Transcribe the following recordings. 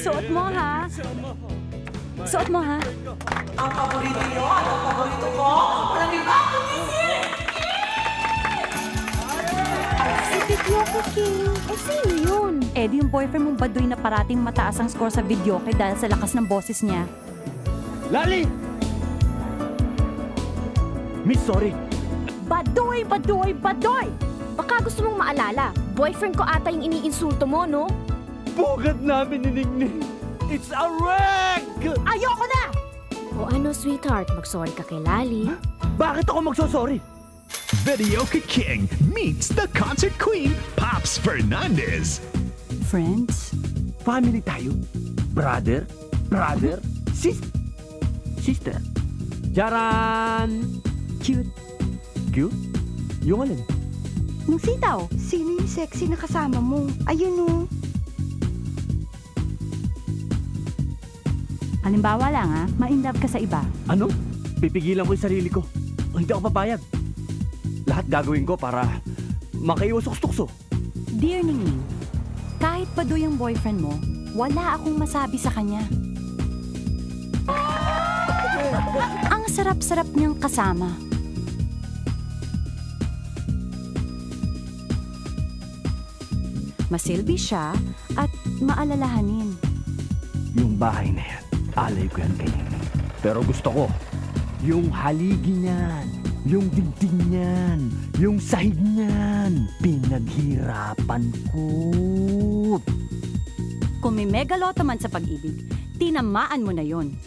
Suot mo, ha? Suot mo, ha? Ang paborito nyo, ang paborito ko, walang iba kundi Si Videoke King. Eh, sino yun? Eh, di yung boyfriend mong baduy na parating mataas ang score sa Videoke dahil sa lakas ng boses niya. Lali! Miss, sorry. Badoy! Badoy! Badoy! Baka gusto mong maalala, boyfriend ko ata yung iniinsulto mo, no? Bugad namin ni Ningning. It's a wreck! Ayoko na! O ano, sweetheart, mag-sorry ka kay Lali. Bakit ako magsosorry? Videoke King meets the concert queen, Pops Fernandez. Friends? Family tayo. Brother, sister. Charan! Cute. Cute? Yung alin? Nung sitaw. Sino yung sexy na kasama mo? Ayun oh. Halimbawa lang, ha? Ma-inlove ka sa iba. Ano? Pipigilan ko yung sarili ko. Hindi ako papayag. Lahat gagawin ko para makaiusok-tukso. Dear Ningning, kahit baduy yung boyfriend mo, wala akong masabi sa kanya. Ang sarap-sarap niyang kasama. Masilbi siya at maalalahanin. Yung bahay na yan, alay ko yan kay Ningning. Pero gusto ko, yung haligi niyan, yung dingding niyan, yung sahig niyan, pinaghirapan ko. Kung may megalota man sa pag-ibig, tinamaan mo na yon.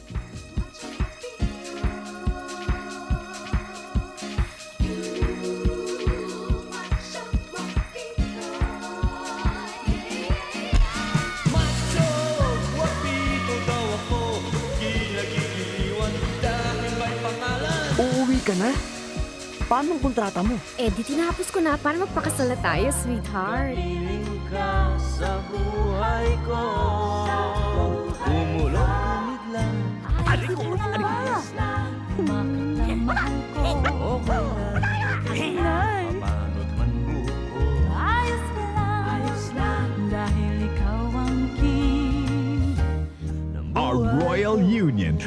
Uuwi ka na? Paano ang kontrata mo? Eh, di tinapos ko na para magpakasal na tayo, sweetheart. Our royal union.